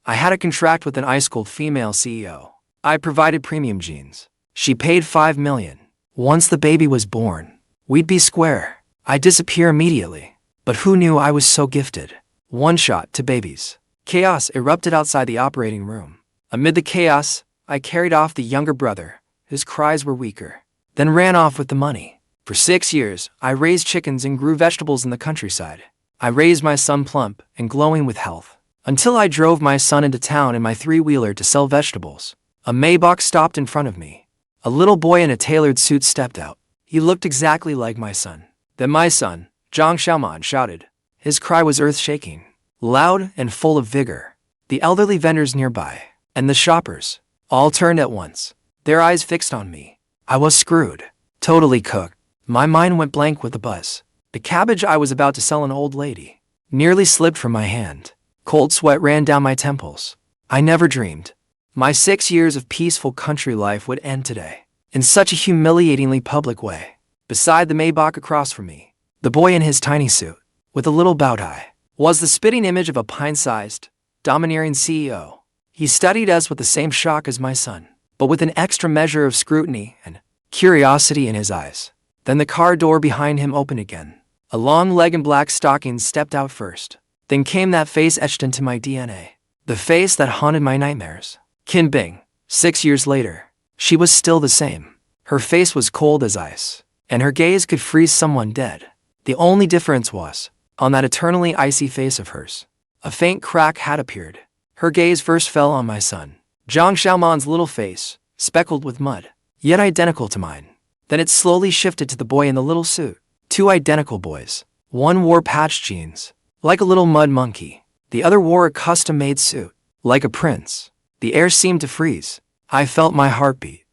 I had a contract with an ice-cold female CEO. I provided premium jeans. She paid 5 million. Once the baby was born, we'd be square. I'd disappear immediately. But who knew I was so gifted? One shot to babies. Chaos erupted outside the operating room. Amid the chaos, I carried off the younger brother. His cries were weaker. Then ran off with the money. For 6 years, I raised chickens and grew vegetables in the countryside. I raised my son plump and glowing with health. Until I drove my son into town in my three-wheeler to sell vegetables. A Maybach stopped in front of me. A little boy in a tailored suit stepped out. He looked exactly like my son. Then my son, Xiaoman, shouted. His cry was earth-shaking, loud and full of vigor. The elderly vendors nearby, and the shoppers, all turned at once, their eyes fixed on me. I was screwed, totally cooked. My mind went blank with the buzz. The cabbage I was about to sell an old lady nearly slipped from my hand. Cold sweat ran down my temples. I never dreamed my 6 years of peaceful country life would end today, in such a humiliatingly public way. Beside the Maybach across from me, the boy in his tiny suit, with a little bow tie, was the spitting image of a pint-sized, domineering CEO. He studied us with the same shock as my son, but with an extra measure of scrutiny and curiosity in his eyes. Then the car door behind him opened again. A long leg in black stockings stepped out first. Then came that face etched into my DNA. The face that haunted my nightmares. Qin Bing. 6 years later, she was still the same. Her face was cold as ice, and her gaze could freeze someone dead. The only difference was, on that eternally icy face of hers, a faint crack had appeared. Her gaze first fell on my son, Xiaoman's little face, speckled with mud, yet identical to mine. Then it slowly shifted to the boy in the little suit. 2 identical boys. One wore patched jeans, like a little mud monkey. The other wore a custom-made suit, like a prince. The air seemed to freeze. I felt my heartbeat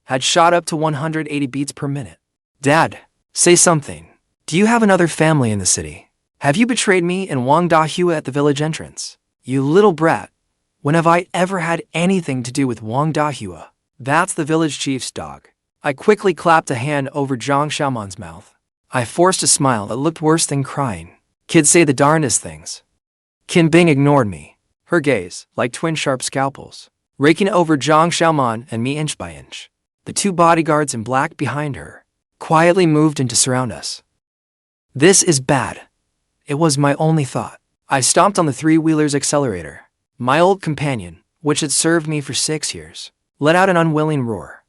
had shot up to 180 beats per minute. Dad, say something. Do you have another family in the city? Have you betrayed me and Wang Dahua at the village entrance? You little brat. When have I ever had anything to do with Wang Dahua? That's the village chief's dog. I quickly clapped a hand over Xiaoman's mouth. I forced a smile that looked worse than crying. Kids say the darndest things. Qin Bing ignored me, her gaze, like twin sharp scalpels, raking over Xiaoman and me inch by inch. The 2 bodyguards in black behind her quietly moved in to surround us. This is bad. It was my only thought. I stomped on the three-wheeler's accelerator. My old companion, which had served me for 6 years, let out an unwilling roar.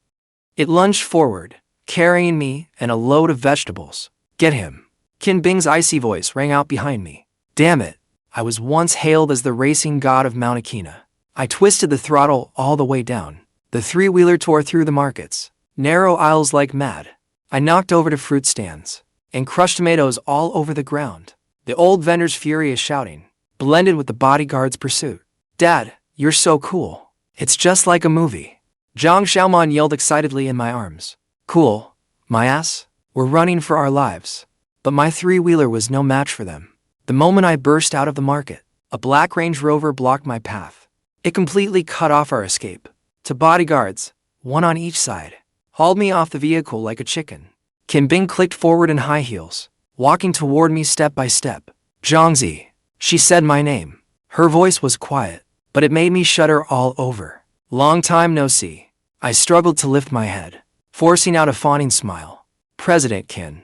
It lunged forward, carrying me and a load of vegetables. Get him. Qin Bing's icy voice rang out behind me. Damn it. I was once hailed as the racing god of Mount Akina. I twisted the throttle all the way down. The three-wheeler tore through the markets, narrow aisles like mad. I knocked over to fruit stands and crushed tomatoes all over the ground. The old vendor's furious shouting blended with the bodyguard's pursuit. Dad, you're so cool. It's just like a movie. Xiaoman yelled excitedly in my arms. Cool, my ass. We're running for our lives. But my three-wheeler was no match for them. The moment I burst out of the market, a black Range Rover blocked my path. It completely cut off our escape. 2 bodyguards, one on each side, hauled me off the vehicle like a chicken. Qin Bing clicked forward in high heels, walking toward me step by step. Zhangzi, she said my name. Her voice was quiet, but it made me shudder all over. Long time no see. I struggled to lift my head, forcing out a fawning smile. President Qin.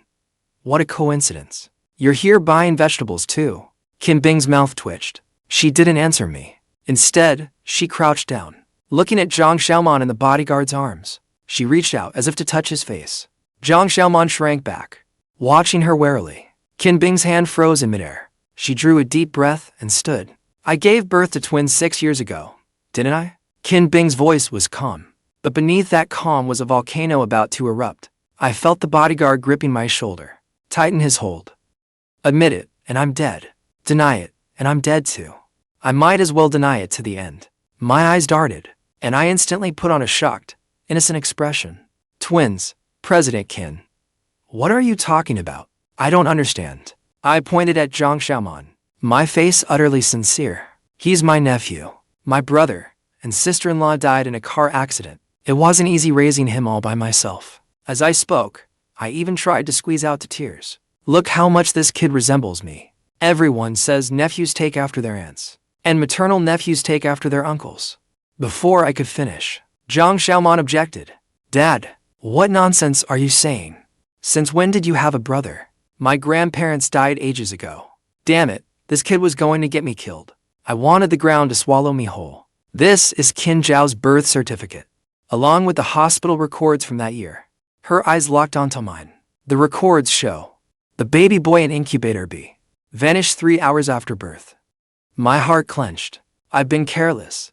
What a coincidence. You're here buying vegetables too. Qin Bing's mouth twitched. She didn't answer me. Instead, she crouched down, looking at Xiaoman in the bodyguard's arms. She reached out as if to touch his face. Xiaoman shrank back, watching her warily. Qin Bing's hand froze in midair. She drew a deep breath and stood. I gave birth to twins 6 years ago, didn't I? Qin Bing's voice was calm, but beneath that calm was a volcano about to erupt. I felt the bodyguard gripping my shoulder, tighten his hold. Admit it, and I'm dead. Deny it, and I'm dead too. I might as well deny it to the end. My eyes darted, and I instantly put on a shocked, innocent expression. Twins, President Qin. What are you talking about? I don't understand. I pointed at Xiaoman, my face utterly sincere. He's my nephew. My brother and sister-in-law died in a car accident. It wasn't easy raising him all by myself. As I spoke, I even tried to squeeze out the tears. Look how much this kid resembles me. Everyone says nephews take after their aunts. and maternal nephews take after their uncles. Before I could finish, Jiang Xiaoman objected. Dad, what nonsense are you saying? Since when did you have a brother? My grandparents died ages ago. Damn it, this kid was going to get me killed. I wanted the ground to swallow me whole. This is Qin Zhao's birth certificate, along with the hospital records from that year. Her eyes locked onto mine. The records show the baby boy in incubator B vanished 3 hours after birth. My heart clenched. I've been careless.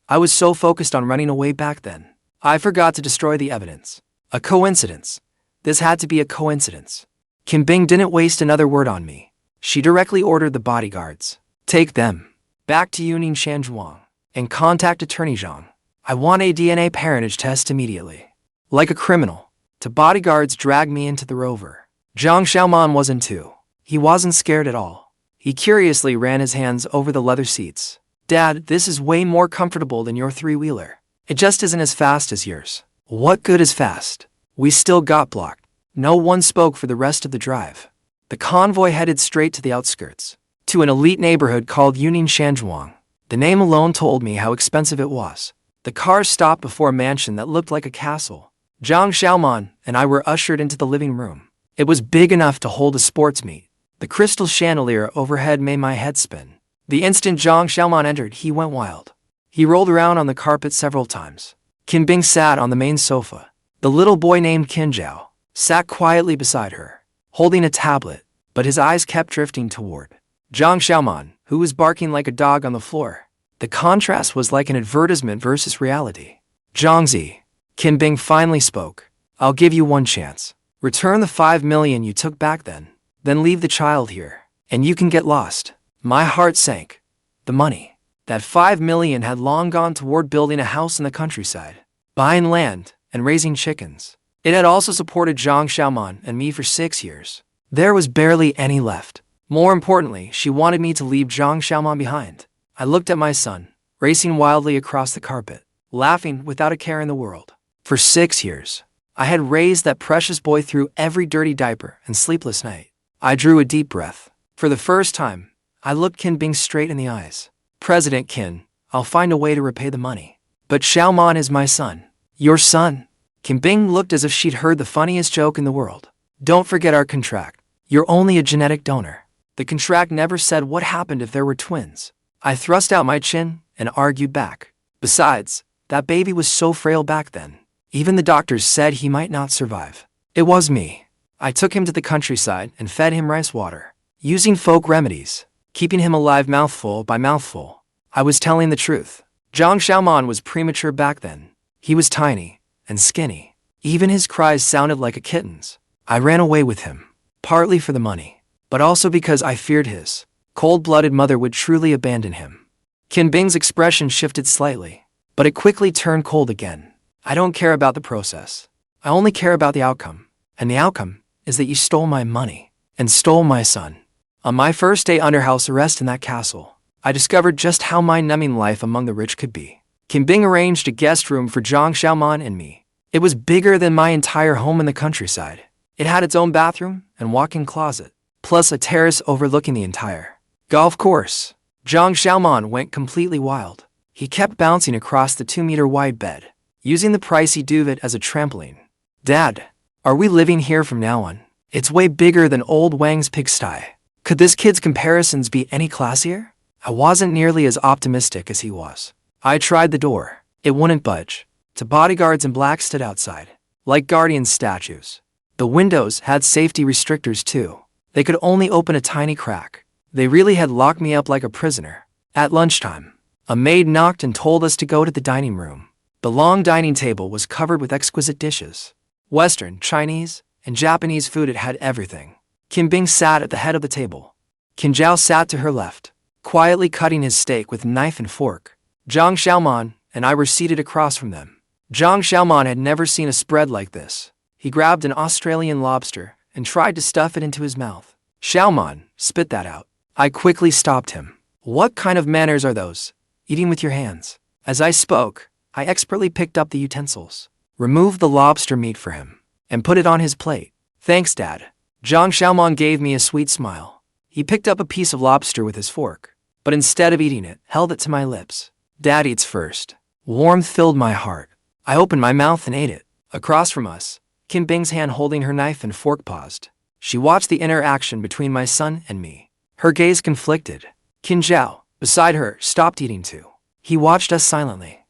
I was so focused on running away back then. I forgot to destroy the evidence. A coincidence. This had to be a coincidence. Qin Bing didn't waste another word on me. She directly ordered the bodyguards. Take them back to Yuning Shanzhuang and contact Attorney Zhang. I want a DNA parentage test immediately. Like a criminal, the bodyguards dragged me into the rover. Jiang Xiaoman wasn't too. He wasn't scared at all. He curiously ran his hands over the leather seats. Dad, this is way more comfortable than your three-wheeler. It just isn't as fast as yours. What good is fast? We still got blocked. No one spoke for the rest of the drive. The convoy headed straight to the outskirts, to an elite neighborhood called Yuning Shanzhuang. The name alone told me how expensive it was. The car stopped before a mansion that looked like a castle. Jiang Xiaoman and I were ushered into the living room. It was big enough to hold a sports meet. The crystal chandelier overhead made my head spin. The instant Jiang Xiaoman entered, he went wild. He rolled around on the carpet several times. Qin Bing sat on the main sofa. The little boy named Qin Zhao sat quietly beside her, holding a tablet, but his eyes kept drifting toward Jiang Xiaoman, who was barking like a dog on the floor. The contrast was like an advertisement versus reality. Jiangzi, Qin Bing finally spoke. I'll give you one chance. Return the 5 million you took back then leave the child here, and you can get lost. My heart sank. The money. That 5 million had long gone toward building a house in the countryside, buying land, and raising chickens. It had also supported Jiang Xiaoman and me for 6 years. There was barely any left. More importantly, she wanted me to leave Jiang Xiaoman behind. I looked at my son, racing wildly across the carpet, laughing without a care in the world. For 6 years, I had raised that precious boy through every dirty diaper and sleepless night. I drew a deep breath. For the first time, I looked Qin Bing straight in the eyes. President Qin, I'll find a way to repay the money. But Xiaoman is my son. Your son? Qin Bing looked as if she'd heard the funniest joke in the world. Don't forget our contract. You're only a genetic donor. The contract never said what happened if there were twins. I thrust out my chin and argued back. Besides, that baby was so frail back then. Even the doctors said he might not survive. It was me. I took him to the countryside and fed him rice water, using folk remedies, keeping him alive mouthful by mouthful. I was telling the truth. Jiang Xiaoman was premature back then. He was tiny and skinny. Even his cries sounded like a kitten's. I ran away with him, partly for the money, but also because I feared his cold-blooded mother would truly abandon him. Qin Bing's expression shifted slightly, but it quickly turned cold again. I don't care about the process. I only care about the outcome. And the outcome is that you stole my money and stole my son. On my first day under house arrest in that castle, I discovered just how mind-numbing life among the rich could be. Qin Bing arranged a guest room for Jiang Xiaoman and me. It was bigger than my entire home in the countryside. It had its own bathroom and walk-in closet, plus a terrace overlooking the entire golf course. Jiang Xiaoman went completely wild. He kept bouncing across the 2-meter-wide bed, using the pricey duvet as a trampoline. Dad, are we living here from now on? It's way bigger than old Wang's pigsty. Could this kid's comparisons be any classier? I wasn't nearly as optimistic as he was. I tried the door. It wouldn't budge. The bodyguards in black stood outside, like guardian statues. The windows had safety restrictors too. They could only open a tiny crack. They really had locked me up like a prisoner. At lunchtime, a maid knocked and told us to go to the dining room. The long dining table was covered with exquisite dishes. Western, Chinese, and Japanese food. It had everything. Qin Bing sat at the head of the table. Qin Zhao sat to her left, quietly cutting his steak with knife and fork. Jiang Xiaoman and I were seated across from them. Jiang Xiaoman had never seen a spread like this. He grabbed an Australian lobster and tried to stuff it into his mouth. Xiaoman, spit that out. I quickly stopped him. What kind of manners are those? Eating with your hands. As I spoke, I expertly picked up the utensils, removed the lobster meat for him, and put it on his plate. Thanks, Dad. Jiang Xiaoman gave me a sweet smile. He picked up a piece of lobster with his fork. but instead of eating it, held it to my lips. Dad eats first. Warmth filled my heart. I opened my mouth and ate it. Across from us, Kim Bing's hand holding her knife and fork paused. She watched the interaction between my son and me. Her gaze conflicted. Qin Zhao, beside her, stopped eating too. He watched us silently.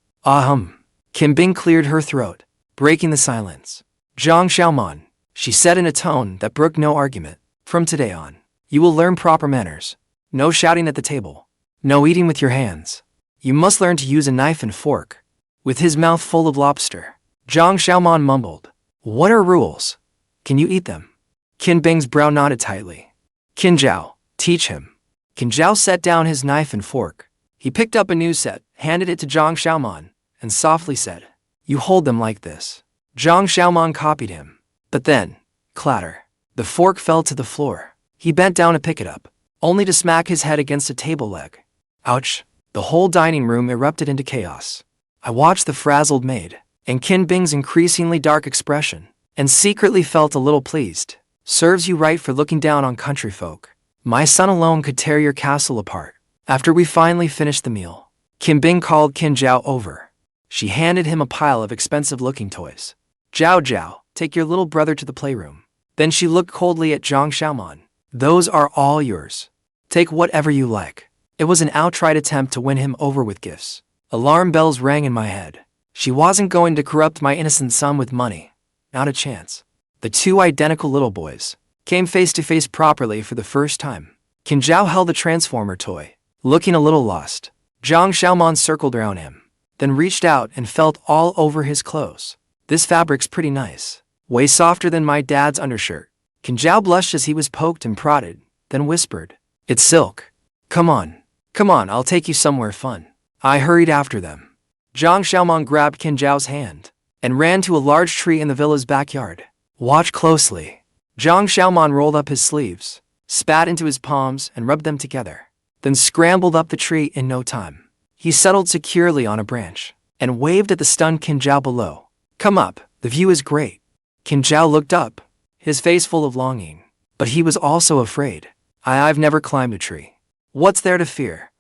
Kim Bing cleared her throat, breaking the silence. Jiang Xiaoman, she said in a tone that brooked no argument. From today on, you will learn proper manners. No shouting at the table. No eating with your hands. You must learn to use a knife and fork. With his mouth full of lobster, Jiang Xiaoman mumbled, "What are rules? Can you eat them?" Qin Bing's brow knotted tightly. Qin Zhao, teach him. Qin Zhao set down his knife and fork. He picked up a new set, handed it to Jiang Xiaoman, and softly said, "You hold them like this." Jiang Xiaoman copied him. But then, clatter, the fork fell to the floor. He bent down to pick it up, only to smack his head against a table leg. Ouch! The whole dining room erupted into chaos. I watched the frazzled maid, and Qin Bing's increasingly dark expression, and secretly felt a little pleased. Serves you right for looking down on country folk. My son alone could tear your castle apart. After we finally finished the meal, Qin Bing called Qin Zhao over. She handed him a pile of expensive-looking toys. Zhao, take your little brother to the playroom. Then she looked coldly at Jiang Xiaoman. Those are all yours. Take whatever you like. It was an outright attempt to win him over with gifts. Alarm bells rang in my head. She wasn't going to corrupt my innocent son with money. Not a chance. The two identical little boys came face to face properly for the first time. Qin Zhao held the transformer toy, looking a little lost. Jiang Xiaoman circled around him, then reached out and felt all over his clothes. This fabric's pretty nice. Way softer than my dad's undershirt. Qin Zhao blushed as he was poked and prodded, then whispered, "It's silk. Come on, I'll take you somewhere fun." I hurried after them. Jiang Xiaoman grabbed Qin Zhao's hand and ran to a large tree in the villa's backyard. Watch closely. Jiang Xiaoman rolled up his sleeves, spat into his palms and rubbed them together, then scrambled up the tree in no time. He settled securely on a branch and waved at the stunned Qin Zhao below. "Come up, the view is great." Qin Zhao looked up, his face full of longing, but he was also afraid. I've never climbed a tree. What's there to fear?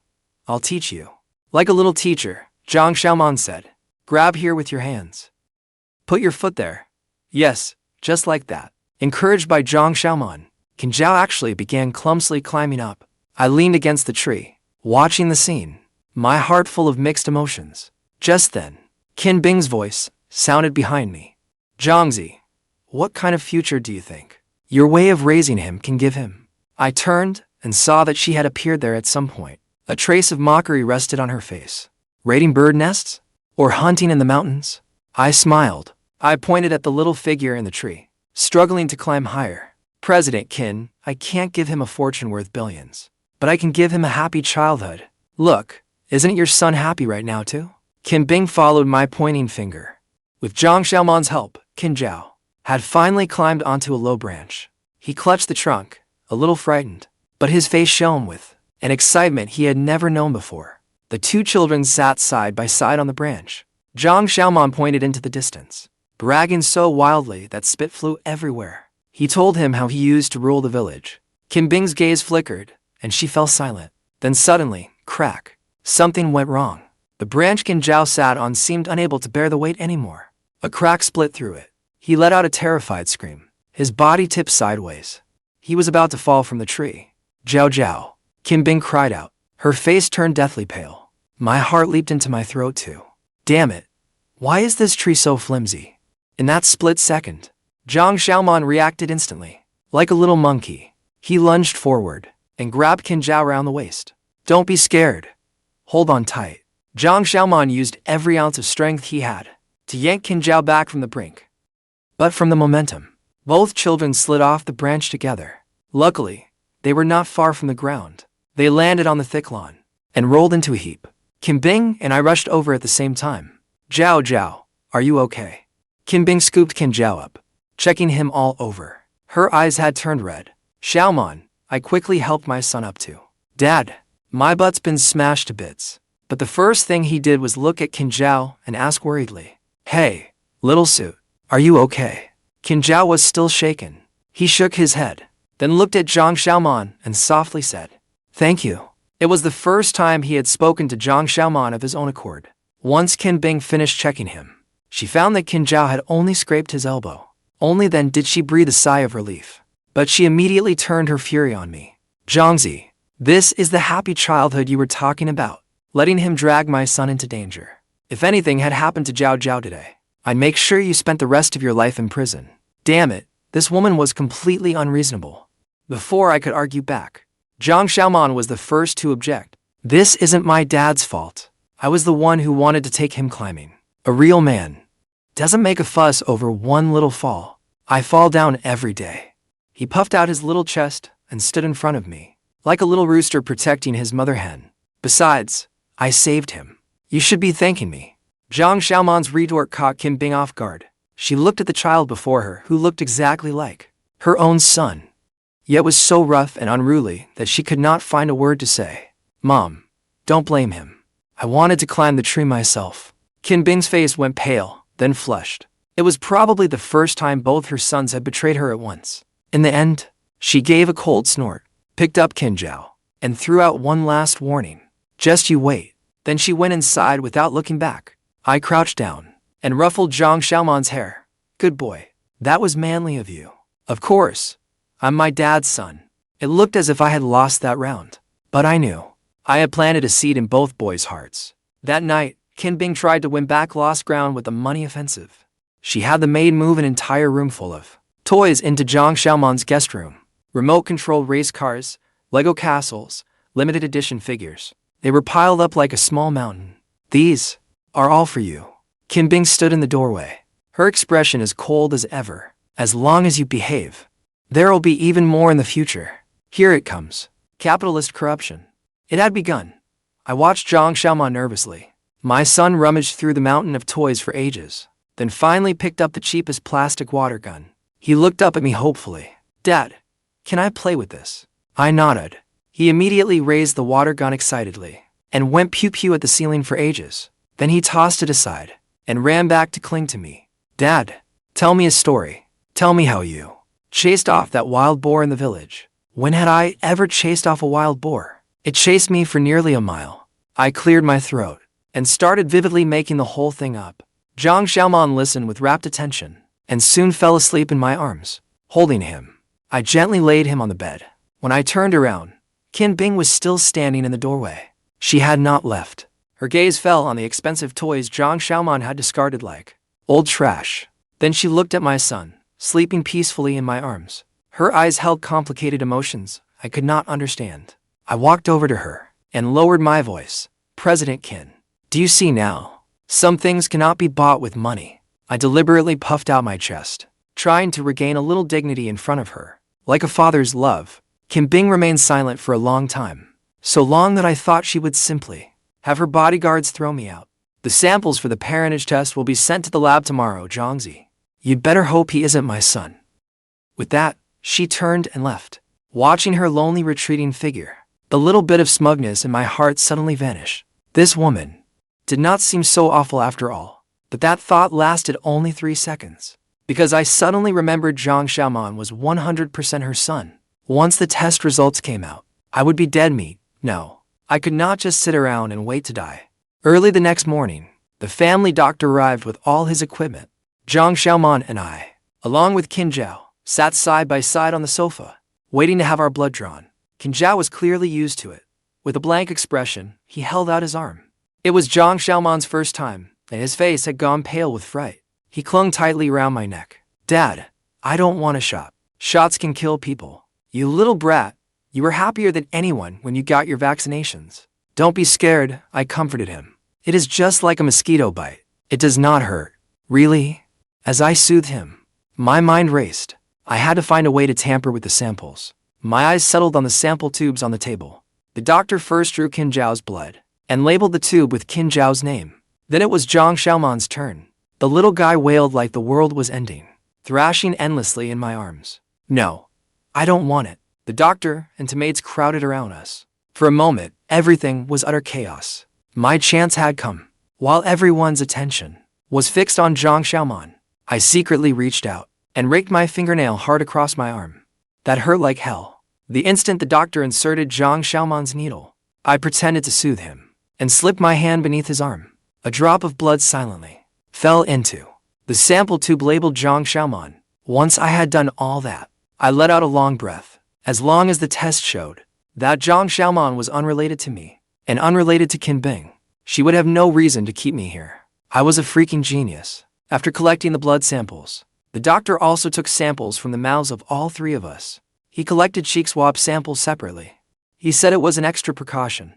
I'll teach you. Like a little teacher, Jiang Xiaoman said, "Grab here with your hands. Put your foot there." Yes, just like that. Encouraged by Jiang Xiaoman, Qin Zhao actually began clumsily climbing up. I leaned against the tree, watching the scene, my heart full of mixed emotions. Just then, Qin Bing's voice sounded behind me. "Jiangzi, what kind of future do you think your way of raising him can give him?" I turned and saw that she had appeared there at some point. A trace of mockery rested on her face. Raiding bird nests? Or hunting in the mountains? I smiled. I pointed at the little figure in the tree, struggling to climb higher. "President Qin, I can't give him a fortune worth billions, but I can give him a happy childhood. Look, isn't your son happy right now too?" Qin Bing followed my pointing finger. With Jiang Xiaoman's help, Qin Zhao had finally climbed onto a low branch. He clutched the trunk, a little frightened, but his face shone with an excitement he had never known before. The two children sat side by side on the branch. Jiang Xiaoman pointed into the distance, bragging so wildly that spit flew everywhere. He told him how he used to rule the village. Qin Bing's gaze flickered, and she fell silent. Then suddenly, crack, something went wrong. The branch Qin Zhao sat on seemed unable to bear the weight anymore. A crack split through it. He let out a terrified scream. His body tipped sideways. He was about to fall from the tree. "Zhao," Qin Bing cried out. Her face turned deathly pale. My heart leaped into my throat too. Damn it! Why is this tree so flimsy? In that split second, Jiang Xiaoman reacted instantly. Like a little monkey, he lunged forward and grabbed Qin Zhao around the waist. "Don't be scared. Hold on tight." Jiang Xiaoman used every ounce of strength he had to yank Qin Zhao back from the brink. But from the momentum, both children slid off the branch together. Luckily, they were not far from the ground. They landed on the thick lawn and rolled into a heap. Qin Bing and I rushed over at the same time. Zhao, are you okay?" Qin Bing scooped Qin Zhao up, checking him all over. Her eyes had turned red. "Xiaoman," I quickly helped my son up too. "Dad, my butt's been smashed to bits." But the first thing he did was look at Qin Zhao and ask worriedly, "Hey, little suit, are you okay?" Qin Zhao was still shaken. He shook his head, then looked at Jiang Xiaoman and softly said, "Thank you. It was the first time he had spoken to Jiang Xiaoman of his own accord. Once Qin Bing finished checking him, she found that Qin Zhao had only scraped his elbow. Only then did she breathe a sigh of relief. But she immediately turned her fury on me. Jiangzi, this is the happy childhood you were talking about, letting him drag my son into danger. If anything had happened to Zhao Zhao today, I'd make sure you spent the rest of your life in prison. Damn it, this woman was completely unreasonable. Before I could argue back, Jiang Xiaoman was the first to object. This isn't my dad's fault. I was the one who wanted to take him climbing. A real man doesn't make a fuss over one little fall. I fall down every day. He puffed out his little chest and stood in front of me, like a little rooster protecting his mother hen. Besides, I saved him. You should be thanking me. Jiang Xiaoman's retort caught Qin Bing off guard. She looked at the child before her, who looked exactly like her own son, yet was so rough and unruly that she could not find a word to say. Mom, don't blame him. I wanted to climb the tree myself. Qin Bing's face went pale, then flushed. It was probably the first time both her sons had betrayed her at once. In the end, she gave a cold snort, picked up Qin Zhao, and threw out one last warning. Just you wait. Then she went inside without looking back. I crouched down and ruffled Jiang Xiaoman's hair. Good boy. That was manly of you. Of course. I'm my dad's son. It looked as if I had lost that round. But I knew. I had planted a seed in both boys' hearts. That night, Qin Bing tried to win back lost ground with a money offensive. She had the maid move an entire room full of toys into Jiang Xiaoman's guest room. Remote-controlled race cars, Lego castles, limited edition figures. They were piled up like a small mountain. These are all for you. Qin Bing stood in the doorway, her expression as cold as ever. As long as you behave, there'll be even more in the future. Here it comes. Capitalist corruption. It had begun. I watched Jiang Xiaoman nervously. My son rummaged through the mountain of toys for ages, then finally picked up the cheapest plastic water gun. He looked up at me hopefully. Dad, can I play with this? I nodded. He immediately raised the water gun excitedly and went pew-pew at the ceiling for ages. Then he tossed it aside and ran back to cling to me. Dad, tell me a story. Tell me how you chased off that wild boar in the village. When had I ever chased off a wild boar? It chased me for nearly a mile. I cleared my throat and started vividly making the whole thing up. Jiang Xiaoman listened with rapt attention and soon fell asleep in my arms. Holding him, I gently laid him on the bed. When I turned around, Qin Bing was still standing in the doorway. She had not left. Her gaze fell on the expensive toys Jiang Xiaoman had discarded like old trash. Then she looked at my son, sleeping peacefully in my arms. Her eyes held complicated emotions I could not understand. I walked over to her and lowered my voice. President Qin, do you see now? Some things cannot be bought with money. I deliberately puffed out my chest, trying to regain a little dignity in front of her. Like a father's love, Qin Bing remained silent for a long time. So long that I thought she would simply have her bodyguards throw me out. The samples for the parentage test will be sent to the lab tomorrow, Jiangzi. You'd better hope he isn't my son. With that, she turned and left. Watching her lonely retreating figure, the little bit of smugness in my heart suddenly vanished. This woman did not seem so awful after all. But that thought lasted only 3 seconds, because I suddenly remembered Jiang Xiaoman was 100% her son. Once the test results came out, I would be dead meat. No, I could not just sit around and wait to die. Early the next morning, the family doctor arrived with all his equipment. Jiang Xiaoman and I, along with Qin Zhao, sat side by side on the sofa, waiting to have our blood drawn. Qin Zhao was clearly used to it. With a blank expression, he held out his arm. It was Jiang Xiaoman's first time, and his face had gone pale with fright. He clung tightly around my neck. Dad, I don't want a shot. Shots can kill people. You little brat, you were happier than anyone when you got your vaccinations. Don't be scared, I comforted him. It is just like a mosquito bite. It does not hurt. Really? As I soothed him, my mind raced. I had to find a way to tamper with the samples. My eyes settled on the sample tubes on the table. The doctor first drew Qin Zhao's blood and labeled the tube with Qin Zhao's name. Then it was Jiang Xiaoman's turn. The little guy wailed like the world was ending, thrashing endlessly in my arms. No, I don't want it. The doctor and teammates crowded around us. For a moment, everything was utter chaos. My chance had come. While everyone's attention was fixed on Jiang Xiaoman, I secretly reached out and raked my fingernail hard across my arm. That hurt like hell. The instant the doctor inserted Jiang Xiaoman's needle, I pretended to soothe him and slipped my hand beneath his arm. A drop of blood silently fell into the sample tube labeled Jiang Xiaoman. Once I had done all that, I let out a long breath. As long as the test showed that Jiang Xiaoman was unrelated to me and unrelated to Qin Bing, she would have no reason to keep me here. I was a freaking genius. After collecting the blood samples, the doctor also took samples from the mouths of all three of us. He collected cheek swab samples separately. He said it was an extra precaution.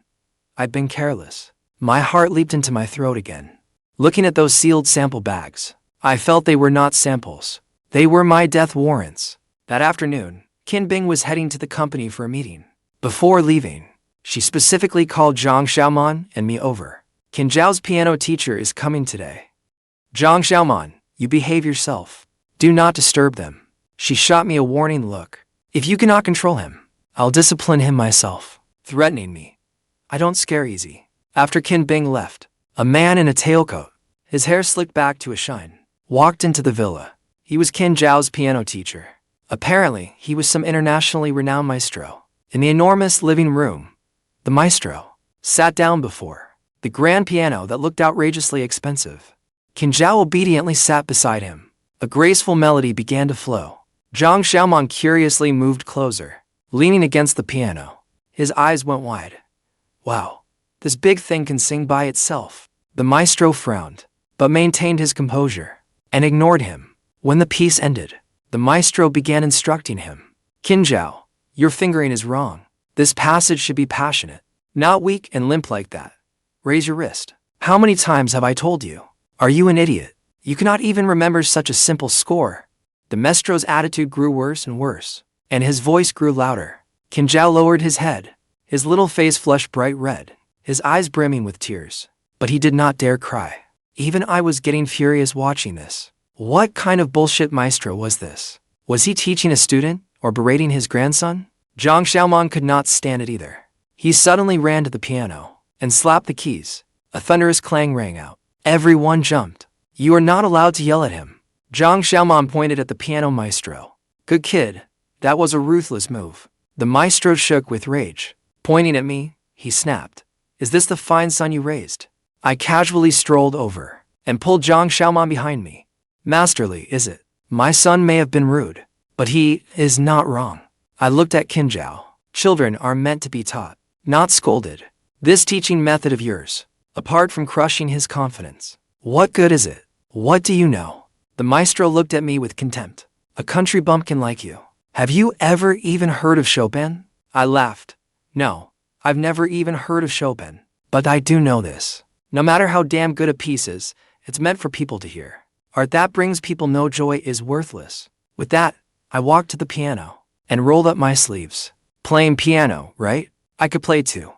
I'd been careless. My heart leaped into my throat again. Looking at those sealed sample bags, I felt they were not samples. They were my death warrants. That afternoon, Qin Bing was heading to the company for a meeting. Before leaving, she specifically called Jiang Xiaoman and me over. Qin Zhao's piano teacher is coming today. Jiang Xiaoman, you behave yourself. Do not disturb them. She shot me a warning look. If you cannot control him, I'll discipline him myself, threatening me. I don't scare easy. After Qin Bing left, a man in a tailcoat, his hair slicked back to a shine, walked into the villa. He was Qin Zhao's piano teacher. Apparently, he was some internationally renowned maestro. In the enormous living room, the maestro sat down before the grand piano that looked outrageously expensive. Qin Zhao obediently sat beside him. A graceful melody began to flow. Jiang Xiaoman curiously moved closer, leaning against the piano. His eyes went wide. Wow, this big thing can sing by itself. The maestro frowned, but maintained his composure and ignored him. When the piece ended, the maestro began instructing him. Qin Zhao, your fingering is wrong. This passage should be passionate, not weak and limp like that. Raise your wrist. How many times have I told you? Are you an idiot? You cannot even remember such a simple score. The maestro's attitude grew worse and worse, and his voice grew louder. Qin Zhao lowered his head. His little face flushed bright red, his eyes brimming with tears. But he did not dare cry. Even I was getting furious watching this. What kind of bullshit maestro was this? Was he teaching a student or berating his grandson? Jiang Xiaoman could not stand it either. He suddenly ran to the piano and slapped the keys. A thunderous clang rang out. Everyone jumped. You are not allowed to yell at him. Jiang Xiaoman pointed at the piano maestro. Good kid. That was a ruthless move. The maestro shook with rage. Pointing at me, he snapped. Is this the fine son you raised? I casually strolled over and pulled Jiang Xiaoman behind me. Masterly, is it? My son may have been rude, but he is not wrong. I looked at Qin Zhao. Children are meant to be taught, not scolded. This teaching method of yours, apart from crushing his confidence, what good is it? What do you know? The maestro looked at me with contempt. A country bumpkin like you. Have you ever even heard of Chopin? I laughed. No, I've never even heard of Chopin. But I do know this. No matter how damn good a piece is, it's meant for people to hear. Art that brings people no joy is worthless. With that, I walked to the piano and rolled up my sleeves. Playing piano, right? I could play too.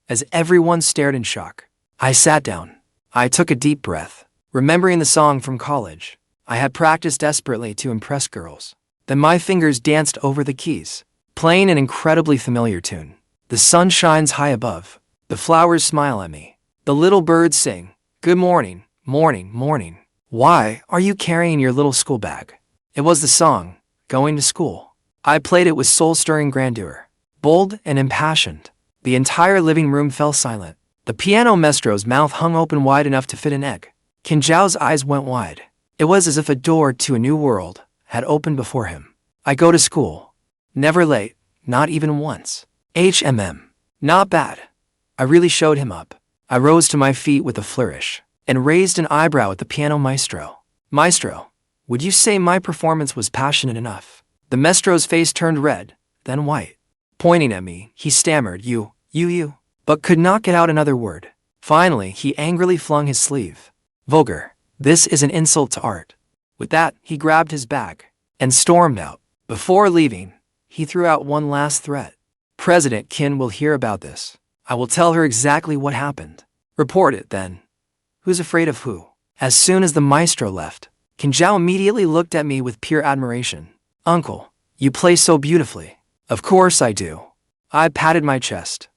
As everyone stared in shock, I sat down. I took a deep breath, remembering the song from college. I had practiced desperately to impress girls. Then my fingers danced over the keys, playing an incredibly familiar tune. The sun shines high above. The flowers smile at me. The little birds sing, good morning, morning, morning. Why are you carrying your little school bag? It was the song, Going to School. I played it with soul-stirring grandeur, bold and impassioned. The entire living room fell silent. The piano maestro's mouth hung open wide enough to fit an egg. Qin Zhao's eyes went wide. It was as if a door to a new world had opened before him. I go to school. Never late, not even once. Not bad. I really showed him up. I rose to my feet with a flourish and raised an eyebrow at the piano maestro. Maestro, would you say my performance was passionate enough? The maestro's face turned red, then white. Pointing at me, he stammered, you, but could not get out another word. Finally, he angrily flung his sleeve. Vulgar. This is an insult to art. With that, he grabbed his bag and stormed out. Before leaving, he threw out one last threat. President Qin will hear about this. I will tell her exactly what happened. Report it, then. Who's afraid of who? As soon as the maestro left, Qin Zhao immediately looked at me with pure admiration. Uncle, you play so beautifully. Of course I do. I patted my chest.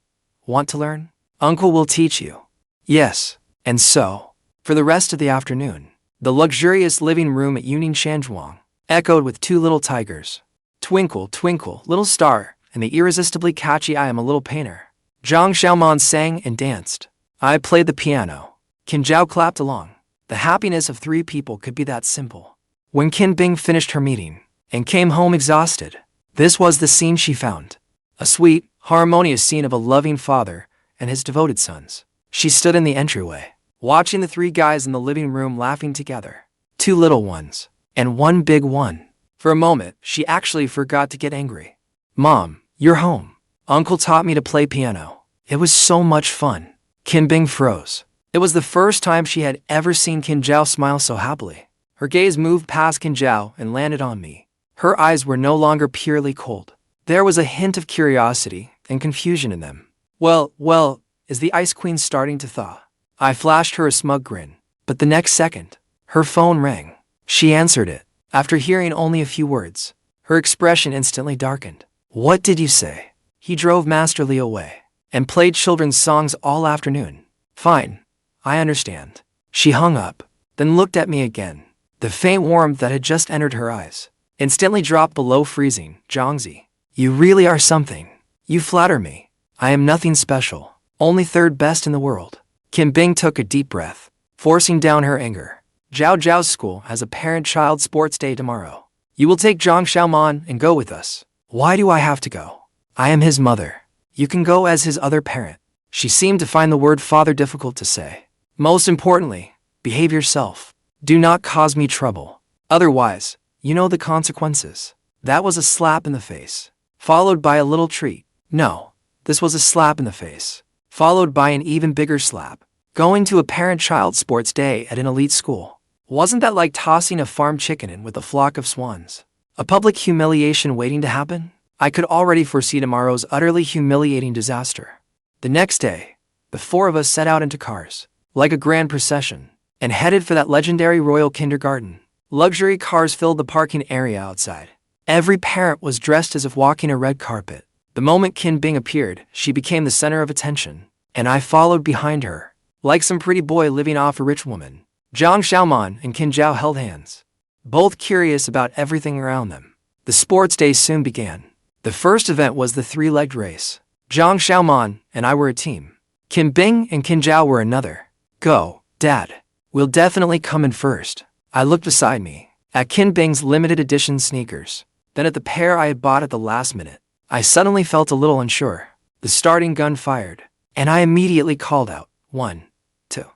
Want to learn? Uncle will teach you. Yes. And so, for the rest of the afternoon, the luxurious living room at Union Shanzhuang echoed with two little tigers. Twinkle, twinkle, little star, and the irresistibly catchy I am a little painter. Jiang Xiaoman sang and danced. I played the piano. Qin Zhao clapped along. The happiness of 3 people could be that simple. When Qin Bing finished her meeting and came home exhausted, this was the scene she found. A sweet, harmonious scene of a loving father and his devoted sons. She stood in the entryway, watching the 3 guys in the living room laughing together. 2 little ones, and 1 big one. For a moment, she actually forgot to get angry. Mom, you're home. Uncle taught me to play piano. It was so much fun. Qin Bing froze. It was the first time she had ever seen Qin Zhao smile so happily. Her gaze moved past Qin Zhao and landed on me. Her eyes were no longer purely cold. There was a hint of curiosity and confusion in them. Well, is the Ice Queen starting to thaw? I flashed her a smug grin. But the next second, her phone rang. She answered it. After hearing only a few words, her expression instantly darkened. What did you say? He drove masterly away and played children's songs all afternoon. Fine, I understand. She hung up, then looked at me again. The faint warmth that had just entered her eyes instantly dropped below freezing. Jiangzi, you really are something. You flatter me. I am nothing special, only 3rd best in the world. Qin Bing took a deep breath, forcing down her anger. Zhao's school has a parent-child sports day tomorrow. You will take Jiang Xiaoman and go with us. Why do I have to go? I am his mother. You can go as his other parent. She seemed to find the word father difficult to say. Most importantly, behave yourself. Do not cause me trouble. Otherwise, you know the consequences. That was a slap in the face, followed by a little treat. No, this was a slap in the face, followed by an even bigger slap. Going to a parent-child sports day at an elite school. Wasn't that like tossing a farm chicken in with a flock of swans? A public humiliation waiting to happen? I could already foresee tomorrow's utterly humiliating disaster. The next day, the 4 of us set out into cars, like a grand procession, and headed for that legendary royal kindergarten. Luxury cars filled the parking area outside. Every parent was dressed as if walking a red carpet. The moment Qin Bing appeared, she became the center of attention, and I followed behind her, like some pretty boy living off a rich woman. Jiang Xiaoman and Qin Zhao held hands, both curious about everything around them. The sports day soon began. The first event was the 3-legged race. Jiang Xiaoman and I were a team. Qin Bing and Qin Zhao were another. Go, Dad. We'll definitely come in first. I looked beside me, at Qin Bing's limited edition sneakers, then at the pair I had bought at the last minute. I suddenly felt a little unsure. The starting gun fired, and I immediately called out, 1, 2,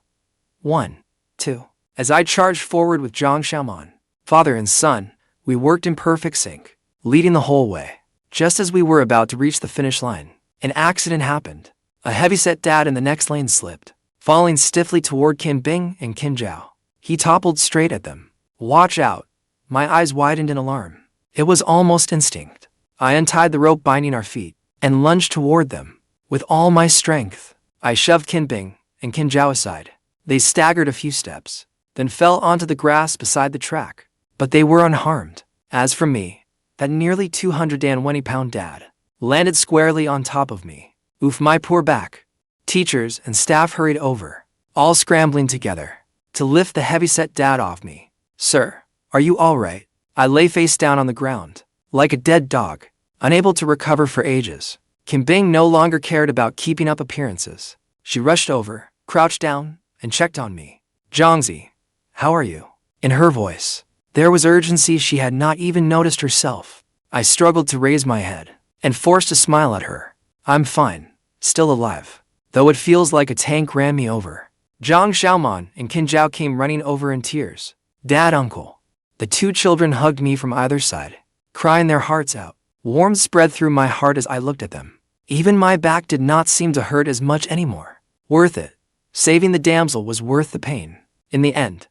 1, 2. As I charged forward with Jiang Xiaoman, father and son, we worked in perfect sync, leading the whole way. Just as we were about to reach the finish line, an accident happened. A heavyset dad in the next lane slipped, falling stiffly toward Qin Bing and Qin Zhao. He toppled straight at them. Watch out! My eyes widened in alarm. It was almost instinct. I untied the rope binding our feet and lunged toward them. With all my strength, I shoved Qin Bing and Qin Zhao aside. They staggered a few steps, then fell onto the grass beside the track. But they were unharmed. As for me, that nearly 220-pound dad landed squarely on top of me. Oof, my poor back. Teachers and staff hurried over, all scrambling together, to lift the heavyset dad off me. Sir, are you all right? I lay face down on the ground, like a dead dog, unable to recover for ages. Qin Bing no longer cared about keeping up appearances. She rushed over, crouched down, and checked on me. Jiangzi, how are you? In her voice, there was urgency she had not even noticed herself. I struggled to raise my head and forced a smile at her. I'm fine, still alive, though it feels like a tank ran me over. Jiang Xiaoman and Qin Zhao came running over in tears. Dad, uncle. The 2 children hugged me from either side, crying their hearts out. Warmth spread through my heart as I looked at them. Even my back did not seem to hurt as much anymore. Worth it. Saving the damsel was worth the pain. In the end,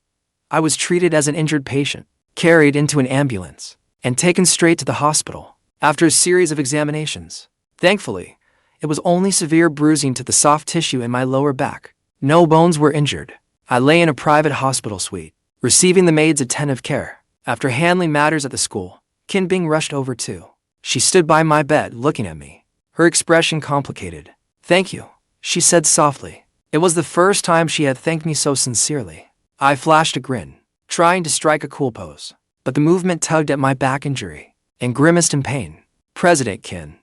I was treated as an injured patient, carried into an ambulance, and taken straight to the hospital. After a series of examinations, thankfully, it was only severe bruising to the soft tissue in my lower back. No bones were injured. I lay in a private hospital suite, receiving the maid's attentive care. After handling matters at the school, Qin Bing rushed over too. She stood by my bed looking at me, her expression complicated. Thank you, she said softly. It was the first time she had thanked me so sincerely. I flashed a grin, trying to strike a cool pose, but the movement tugged at my back injury and grimaced in pain. President Qin,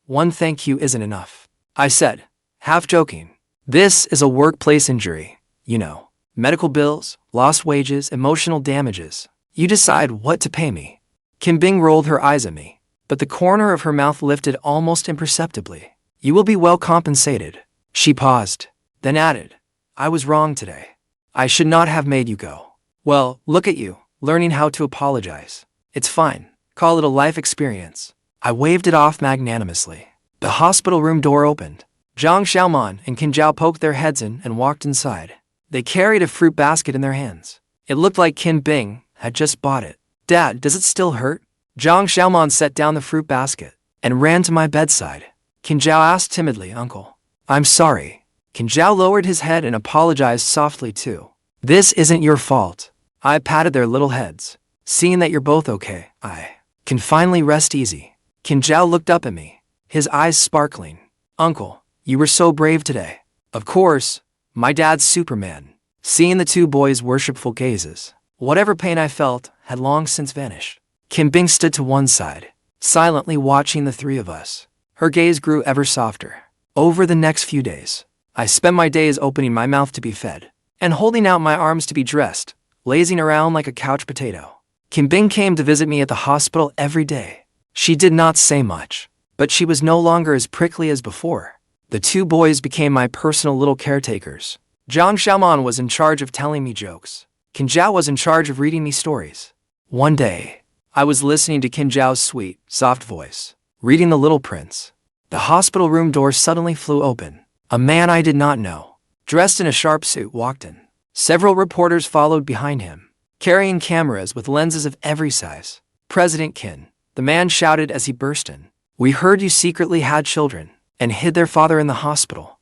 one thank you isn't enough, I said, half joking. This is a workplace injury, you know. Medical bills, lost wages, emotional damages. You decide what to pay me. Kim Bing rolled her eyes at me, but the corner of her mouth lifted almost imperceptibly. You will be well compensated. She paused, then added, I was wrong today. I should not have made you go. Well, look at you, learning how to apologize. It's fine. Call it a life experience. I waved it off magnanimously. The hospital room door opened. Jiang, Xiaoman, and Zhao poked their heads in and walked inside. They carried a fruit basket in their hands. It looked like Kim Bing had just bought it. Dad, does it still hurt? Jiang, Xiaoman set down the fruit basket and ran to my bedside. Zhao asked timidly, Uncle, I'm sorry. Zhao lowered his head and apologized softly too. This isn't your fault. I patted their little heads. Seeing that you're both okay, I can finally rest easy. Zhao looked up at me, his eyes sparkling. Uncle, you were so brave today. Of course, my dad's Superman. Seeing the two boys' worshipful gazes, whatever pain I felt had long since vanished. Kim Bing stood to one side, silently watching the three of us. Her gaze grew ever softer. Over the next few days, I spent my days opening my mouth to be fed and holding out my arms to be dressed, lazing around like a couch potato. Kim Bing came to visit me at the hospital every day. She did not say much, but she was no longer as prickly as before. The two boys became my personal little caretakers. Jiang Xiaoman was in charge of telling me jokes. Zhao was in charge of reading me stories. One day, I was listening to Zhao's sweet, soft voice, reading The Little Prince. The hospital room door suddenly flew open. A man I did not know, dressed in a sharp suit, walked in. Several reporters followed behind him, carrying cameras with lenses of every size. President Qin, the man shouted as he burst in. We heard you secretly had children and hid their father in the hospital.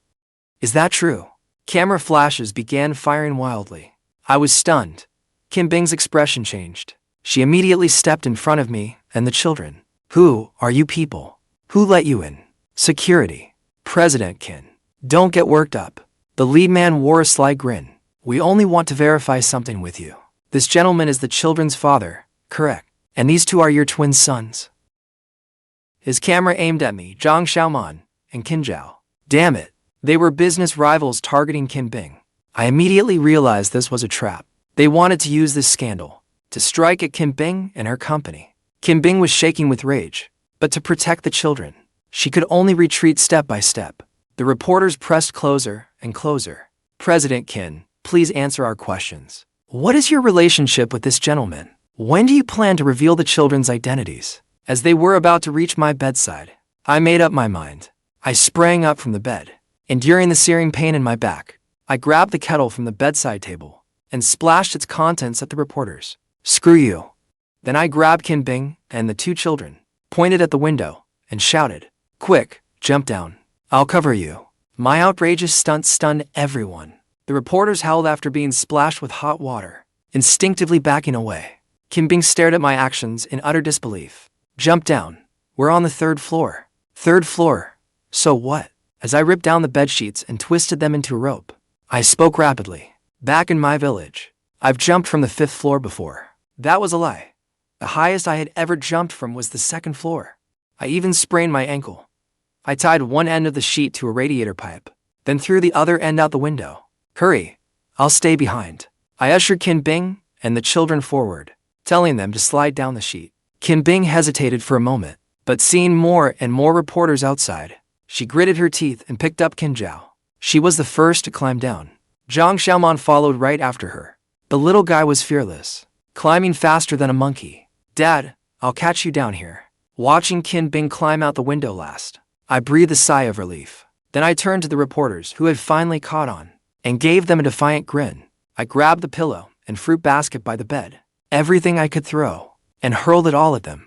Is that true? Camera flashes began firing wildly. I was stunned. Kim Bing's expression changed. She immediately stepped in front of me and the children. Who are you people? Who let you in? Security. President Qin. Don't get worked up. The lead man wore a sly grin. We only want to verify something with you. This gentleman is the children's father, correct? And these two are your twin sons? His camera aimed at me, Jiang Xiaoman, and Zhao. Damn it. They were business rivals targeting Kim Bing. I immediately realized this was a trap. They wanted to use this scandal to strike at Kim Bing and her company. Kim Bing was shaking with rage, but to protect the children, she could only retreat step by step. The reporters pressed closer and closer. President Qin, please answer our questions. What is your relationship with this gentleman? When do you plan to reveal the children's identities? As they were about to reach my bedside, I made up my mind. I sprang up from the bed. Enduring the searing pain in my back, I grabbed the kettle from the bedside table and splashed its contents at the reporters. Screw you. Then I grabbed Kim Bing and the two children, pointed at the window, and shouted, Quick, jump down. I'll cover you. My outrageous stunt stunned everyone. The reporters howled after being splashed with hot water, instinctively backing away. Kim Bing stared at my actions in utter disbelief. Jump down. We're on the third floor. Third floor. So what? As I ripped down the bedsheets and twisted them into a rope, I spoke rapidly. Back in my village, I've jumped from the 5th floor before. That was a lie. The highest I had ever jumped from was the 2nd floor. I even sprained my ankle. I tied one end of the sheet to a radiator pipe, then threw the other end out the window. Hurry, I'll stay behind. I ushered Kim Bing and the children forward, telling them to slide down the sheet. Kim Bing hesitated for a moment, but seeing more and more reporters outside, she gritted her teeth and picked up Zhao. She was the first to climb down. Jiang Xiaoman followed right after her. The little guy was fearless, climbing faster than a monkey. Dad, I'll catch you down here. Watching Kim Bing climb out the window last, I breathed a sigh of relief. Then I turned to the reporters who had finally caught on and gave them a defiant grin. I grabbed the pillow and fruit basket by the bed, everything I could throw, and hurled it all at them.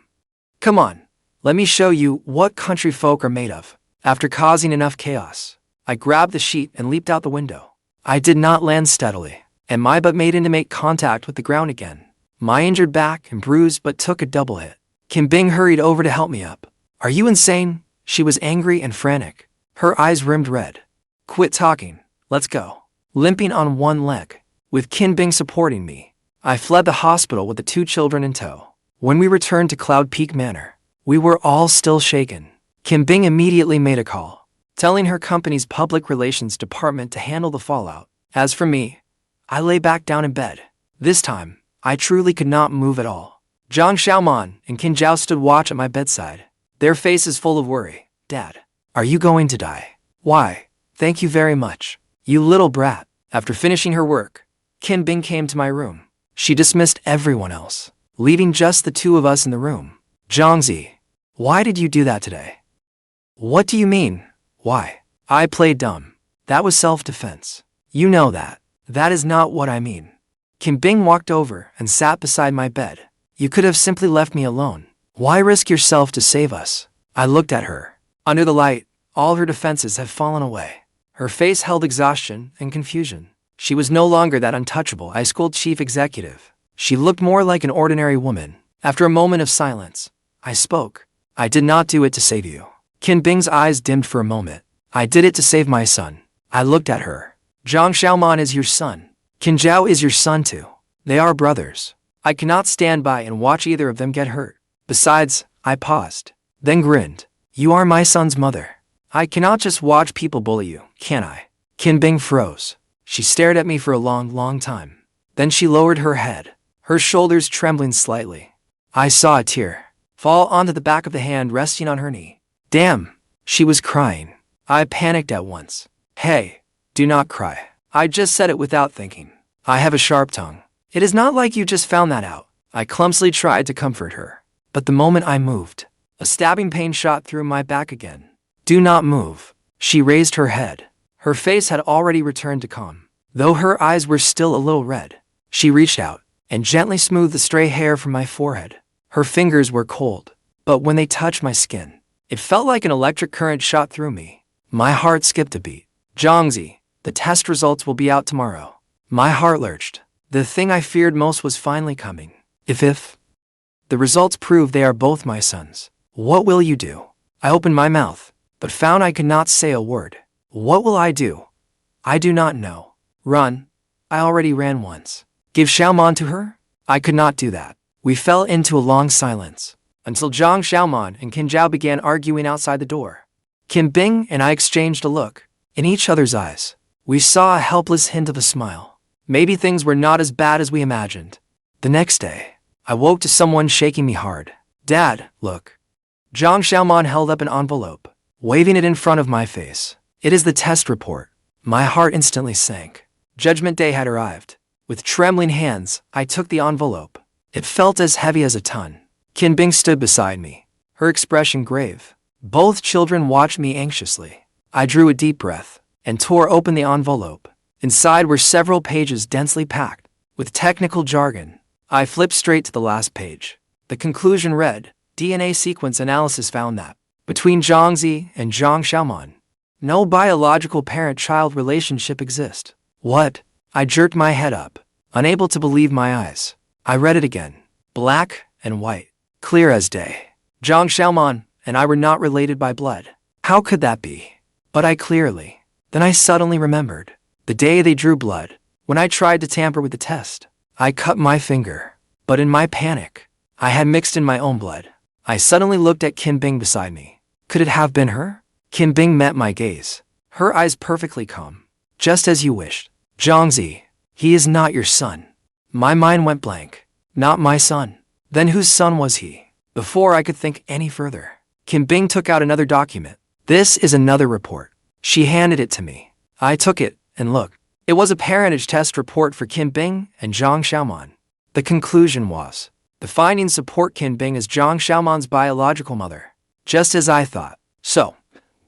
Come on, let me show you what country folk are made of. After causing enough chaos, I grabbed the sheet and leaped out the window. I did not land steadily, and my butt made to make contact with the ground again. My injured back and bruised but took a double hit. Kim Bing hurried over to help me up. Are you insane? She was angry and frantic. Her eyes rimmed red. Quit talking. Let's go. Limping on one leg, with Kim Bing supporting me, I fled the hospital with the two children in tow. When we returned to Cloud Peak Manor, we were all still shaken. Kim Bing immediately made a call. telling her company's public relations department to handle the fallout. As for me, I lay back down in bed. This time, I truly could not move at all. Jiang Xiaoman and Qin Zhao stood watch at my bedside, their faces full of worry. Dad, are you going to die? Why, thank you very much, you little brat. After finishing her work, Qin Bing came to my room. She dismissed everyone else, leaving just the two of us in the room. Jiangzi, why did you do that today? What do you mean, why? I played dumb. That was self-defense. You know that. That is not what I mean. Qin Bing walked over and sat beside my bed. You could have simply left me alone. Why risk yourself to save us? I looked at her. Under the light, all her defenses had fallen away. Her face held exhaustion and confusion. She was no longer that untouchable high school chief executive. She looked more like an ordinary woman. After a moment of silence, I spoke. I did not do it to save you. Qin Bing's eyes dimmed for a moment. I did it to save my son. I looked at her. Jiang Xiaoman is your son. Qin Zhao is your son too. They are brothers. I cannot stand by and watch either of them get hurt. Besides, I paused, then grinned. You are my son's mother. I cannot just watch people bully you, can I? Qin Bing froze. She stared at me for a long time. Then she lowered her head, her shoulders trembling slightly. I saw a tear fall onto the back of the hand resting on her knee. Damn, she was crying. I panicked at once. Hey, do not cry. I just said it without thinking. I have a sharp tongue. It is not like you just found that out. I clumsily tried to comfort her. But the moment I moved, a stabbing pain shot through my back again. Do not move. She raised her head. Her face had already returned to calm, though her eyes were still a little red. She reached out and gently smoothed the stray hair from my forehead. Her fingers were cold, but when they touched my skin, it felt like an electric current shot through me. My heart skipped a beat. Jiangzi, the test results will be out tomorrow. My heart lurched. The thing I feared most was finally coming. If the results prove they are both my sons, what will you do? I opened my mouth, but found I could not say a word. What will I do? I do not know. Run. I already ran once. Give Xiaoman to her? I could not do that. We fell into a long silence, until Jiang Xiaoman and Qin Zhao began arguing outside the door. Qin Bing and I exchanged a look. In each other's eyes, we saw a helpless hint of a smile. Maybe things were not as bad as we imagined. The next day, I woke to someone shaking me hard. Dad, look. Jiang Xiaoman held up an envelope, waving it in front of my face. It is the test report. My heart instantly sank. Judgment Day had arrived. With trembling hands, I took the envelope. It felt as heavy as a ton. Qin Bing stood beside me, her expression grave. Both children watched me anxiously. I drew a deep breath and tore open the envelope. Inside were several pages densely packed with technical jargon. I flipped straight to the last page. The conclusion read, DNA sequence analysis found that between Jiangzi and Jiang Xiaoman, no biological parent-child relationship exists. What? I jerked my head up, unable to believe my eyes. I read it again. Black and white, clear as day. Jiang Xiaoman and I were not related by blood. How could that be? But Then I suddenly remembered. The day they drew blood, when I tried to tamper with the test. I cut my finger. But in my panic, I had mixed in my own blood. I suddenly looked at Qin Bing beside me. Could it have been her? Qin Bing met my gaze, her eyes perfectly calm. Just as you wished. Jiangzi, he is not your son. My mind went blank. Not my son. Then whose son was he? Before I could think any further, Qin Bing took out another document. This is another report. She handed it to me. I took it and looked. It was a parentage test report for Qin Bing and Jiang Xiaoman. The conclusion was, the findings support Qin Bing as Jiang Xiaoman's biological mother. Just as I thought. So,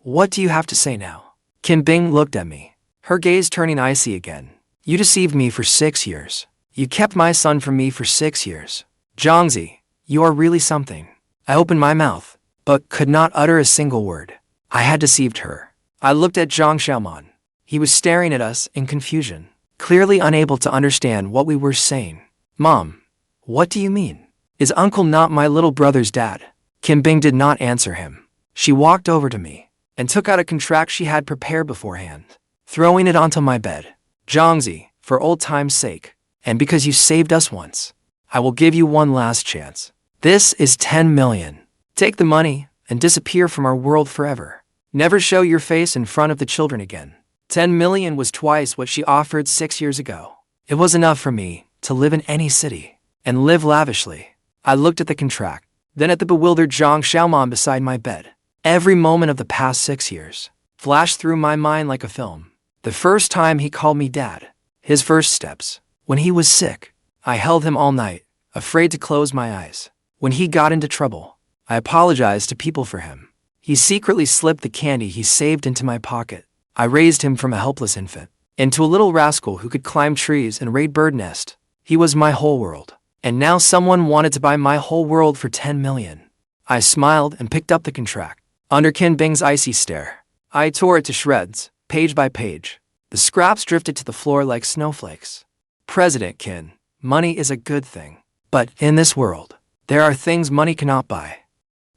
what do you have to say now? Qin Bing looked at me, her gaze turning icy again. You deceived me for 6 years. You kept my son from me for 6 years. Jiangzi, you are really something. I opened my mouth, but could not utter a single word. I had deceived her. I looked at Jiang Xiaoman. He was staring at us in confusion, clearly unable to understand what we were saying. Mom, what do you mean? Is uncle not my little brother's dad? Qin Bing did not answer him. She walked over to me and took out a contract she had prepared beforehand, throwing it onto my bed. Jiangzi, for old time's sake, and because you saved us once, I will give you one last chance. This is 10 million. Take the money and disappear from our world forever. Never show your face in front of the children again. 10 million was twice what she offered 6 years ago. It was enough for me to live in any city and live lavishly. I looked at the contract, then at the bewildered Jiang Xiaoman beside my bed. Every moment of the past 6 years flashed through my mind like a film. The first time he called me dad, his first steps, when he was sick, I held him all night, afraid to close my eyes. When he got into trouble, I apologized to people for him. He secretly slipped the candy he saved into my pocket. I raised him from a helpless infant into a little rascal who could climb trees and raid bird nests. He was my whole world. And now someone wanted to buy my whole world for 10 million. I smiled and picked up the contract. Under Qin Bing's icy stare, I tore it to shreds, page by page. The scraps drifted to the floor like snowflakes. President Qin, money is a good thing. But in this world, there are things money cannot buy.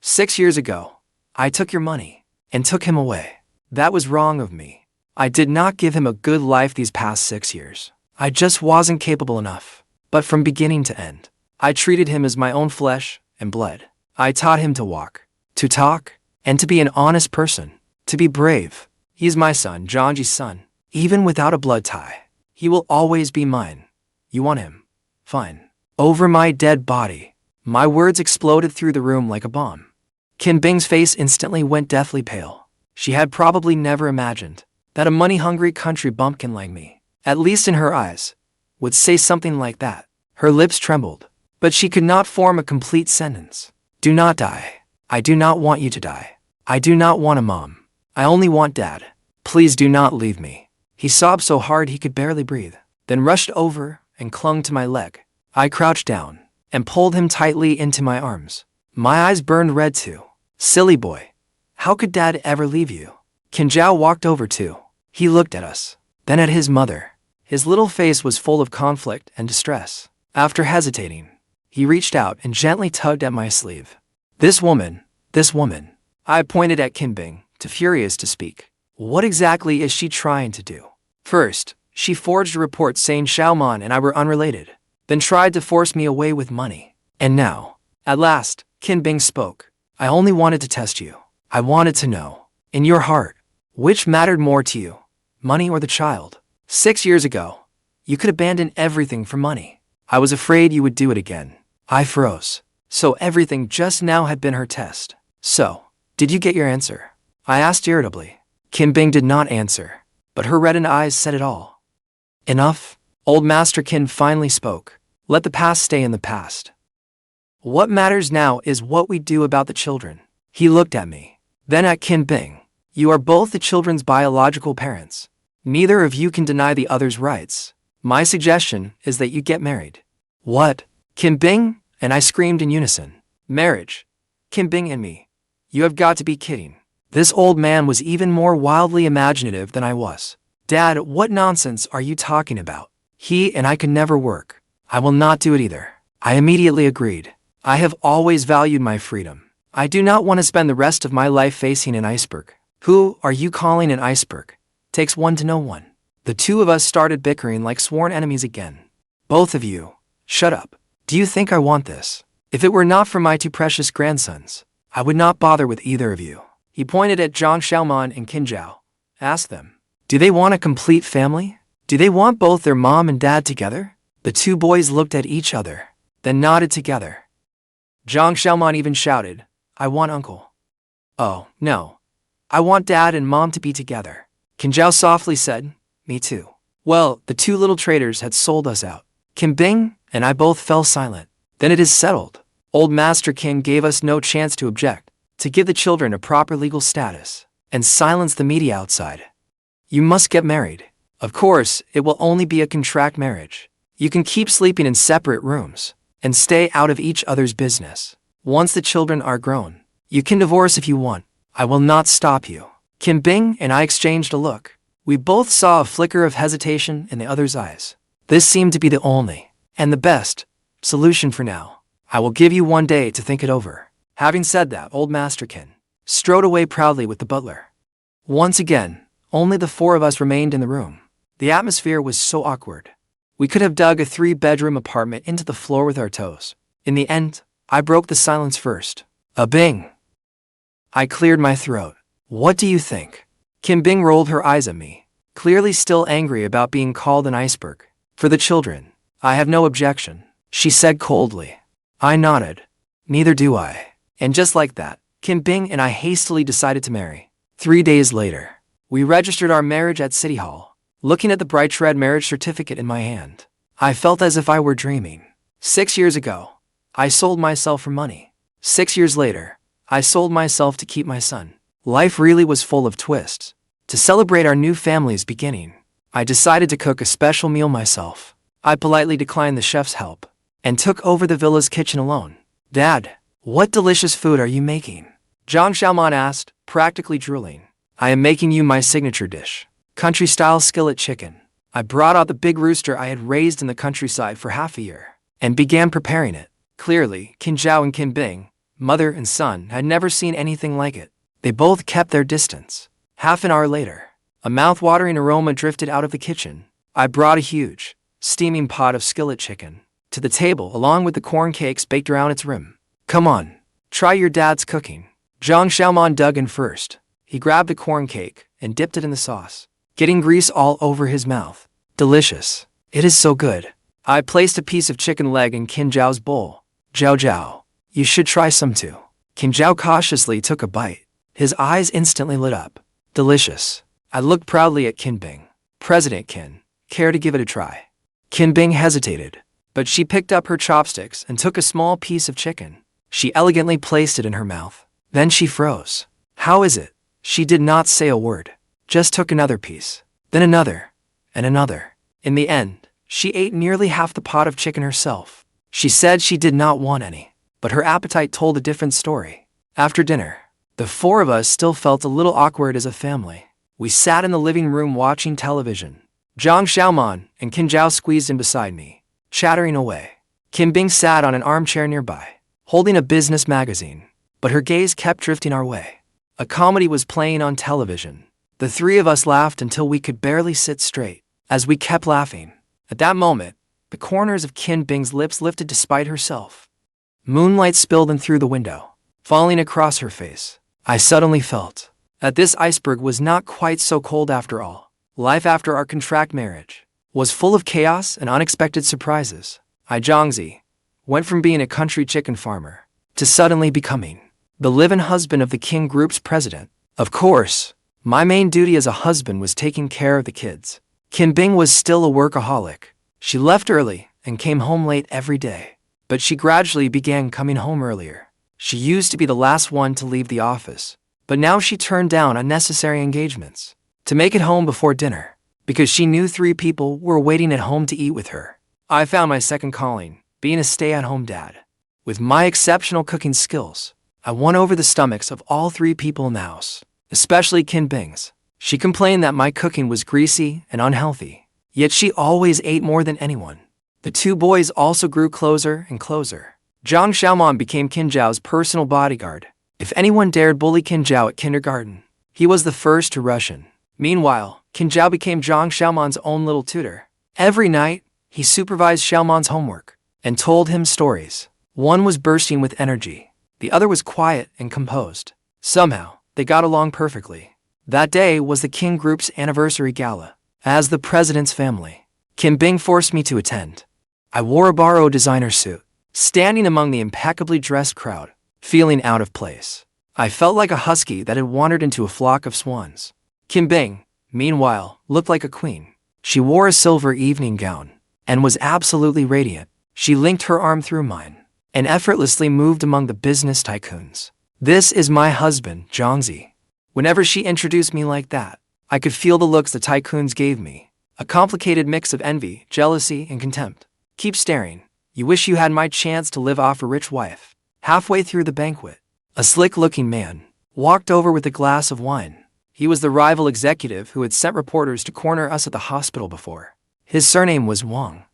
6 years ago, I took your money and took him away. That was wrong of me. I did not give him a good life these past 6 years. I just wasn't capable enough. But from beginning to end, I treated him as my own flesh and blood. I taught him to walk, to talk, and to be an honest person, to be brave. He is my son, Zhangji's son. Even without a blood tie, he will always be mine. You want him? Fine. Over my dead body, my words exploded through the room like a bomb. Qin Bing's face instantly went deathly pale. She had probably never imagined that a money-hungry country bumpkin like me, at least in her eyes, would say something like that. Her lips trembled, but she could not form a complete sentence. Do not die. I do not want you to die. I do not want a mom. I only want dad. Please do not leave me. He sobbed so hard he could barely breathe, then rushed over and clung to my leg. I crouched down and pulled him tightly into my arms. My eyes burned red too. Silly boy. How could dad ever leave you? Zhao walked over too. He looked at us, then at his mother. His little face was full of conflict and distress. After hesitating, he reached out and gently tugged at my sleeve. This woman. I pointed at Qin Bing, too furious to speak. What exactly is she trying to do? First, she forged a report saying Xiaoman and I were unrelated, then tried to force me away with money. And now, at last, Qin Bing spoke. I only wanted to test you. I wanted to know, in your heart, which mattered more to you, money or the child? 6 years ago, you could abandon everything for money. I was afraid you would do it again. I froze. So everything just now had been her test. So, did you get your answer? I asked irritably. Qin Bing did not answer, but her reddened eyes said it all. Enough. Old Master Qin finally spoke. Let the past stay in the past. What matters now is what we do about the children. He looked at me, then at Qin Bing. You are both the children's biological parents. Neither of you can deny the other's rights. My suggestion is that you get married. What? Qin Bing and I screamed in unison. Marriage? Qin Bing and me. You have got to be kidding. This old man was even more wildly imaginative than I was. Dad, what nonsense are you talking about? He and I could never work. I will not do it either. I immediately agreed. I have always valued my freedom. I do not want to spend the rest of my life facing an iceberg. Who are you calling an iceberg? Takes one to know one. The two of us started bickering like sworn enemies again. Both of you, shut up. Do you think I want this? If it were not for my two precious grandsons, I would not bother with either of you. He pointed at Jiang Xiaoman and Zhao. Ask them. Do they want a complete family? Do they want both their mom and dad together? The two boys looked at each other, then nodded together. Jiang Xiaoman even shouted, I want uncle. Oh, no. I want dad and mom to be together. Zhao softly said, me too. Well, the two little traitors had sold us out. Qin Bing and I both fell silent. Then it is settled. Old Master Qin gave us no chance to object, to give the children a proper legal status, and silence the media outside. You must get married. Of course, it will only be a contract marriage. You can keep sleeping in separate rooms, and stay out of each other's business. Once the children are grown, you can divorce if you want. I will not stop you. Qin Bing and I exchanged a look. We both saw a flicker of hesitation in the other's eyes. This seemed to be the only, and the best, solution for now. I will give you 1 day to think it over. Having said that, Old Master Qin strode away proudly with the butler. Once again, only the four of us remained in the room. The atmosphere was so awkward. We could have dug a 3-bedroom apartment into the floor with our toes. In the end, I broke the silence first. A bing. I cleared my throat. What do you think? Kim Bing rolled her eyes at me, clearly still angry about being called an iceberg. For the children, I have no objection, she said coldly. I nodded. Neither do I. And just like that, Kim Bing and I hastily decided to marry. 3 days later, we registered our marriage at City Hall. Looking at the bright red marriage certificate in my hand, I felt as if I were dreaming. 6 years ago, I sold myself for money. 6 years later, I sold myself to keep my son. Life really was full of twists. To celebrate our new family's beginning, I decided to cook a special meal myself. I politely declined the chef's help and took over the villa's kitchen alone. Dad, what delicious food are you making? Xiaoman asked, practically drooling. I am making you my signature dish, country-style skillet chicken. I brought out the big rooster I had raised in the countryside for half a year and began preparing it. Clearly, Qin Zhao and Kim Bing, mother and son, had never seen anything like it. They both kept their distance. Half an hour later, a mouth-watering aroma drifted out of the kitchen. I brought a huge, steaming pot of skillet chicken to the table along with the corn cakes baked around its rim. Come on, try your dad's cooking. Xiaoman dug in first. He grabbed the corn cake and dipped it in the sauce, getting grease all over his mouth. Delicious. It is so good. I placed a piece of chicken leg in Qin Zhao's bowl. Zhao, you should try some too. Qin Zhao cautiously took a bite. His eyes instantly lit up. Delicious. I looked proudly at Qin Bing. President Qin, care to give it a try? Qin Bing hesitated, but she picked up her chopsticks and took a small piece of chicken. She elegantly placed it in her mouth. Then she froze. How is it? She did not say a word, just took another piece, then another, and another. In the end, she ate nearly half the pot of chicken herself. She said she did not want any, but her appetite told a different story. After dinner, the four of us still felt a little awkward as a family. We sat in the living room watching television. Xiaoman and Qin Zhao squeezed in beside me, chattering away. Kim Bing sat on an armchair nearby, holding a business magazine, but her gaze kept drifting our way. A comedy was playing on television. The three of us laughed until we could barely sit straight. As we kept laughing, at that moment, the corners of Qin Bing's lips lifted despite herself. Moonlight spilled in through the window, falling across her face. I suddenly felt that this iceberg was not quite so cold after all. Life after our contract marriage was full of chaos and unexpected surprises. Jiang went from being a country chicken farmer to suddenly becoming the live-in husband of the King Group's president. Of course, my main duty as a husband was taking care of the kids. Kim Bing was still a workaholic. She left early and came home late every day, but she gradually began coming home earlier. She used to be the last one to leave the office, but now she turned down unnecessary engagements to make it home before dinner because she knew 3 people were waiting at home to eat with her. I found my second calling, being a stay-at-home dad. With my exceptional cooking skills, I won over the stomachs of all 3 people in the house, especially Qin Bing's. She complained that my cooking was greasy and unhealthy, yet she always ate more than anyone. The 2 boys also grew closer and closer. Xiaoman became Qin Zhao's personal bodyguard. If anyone dared bully Qin Zhao at kindergarten, he was the first to rush in. Meanwhile, Qin Zhao became Xiaoman's own little tutor. Every night, he supervised Xiaoman's homework and told him stories. One was bursting with energy. The other was quiet and composed. Somehow, they got along perfectly. That day was the King Group's anniversary gala. As the president's family, Kim Bing forced me to attend. I wore a borrowed designer suit, standing among the impeccably dressed crowd, feeling out of place. I felt like a husky that had wandered into a flock of swans. Kim Bing, meanwhile, looked like a queen. She wore a silver evening gown and was absolutely radiant. She linked her arm through mine and effortlessly moved among the business tycoons. This is my husband, Jiang. Whenever she introduced me like that, I could feel the looks the tycoons gave me, a complicated mix of envy, jealousy, and contempt. Keep staring. You wish you had my chance to live off a rich wife. Halfway through the banquet, a slick-looking man walked over with a glass of wine. He was the rival executive who had sent reporters to corner us at the hospital before. His surname was Wang.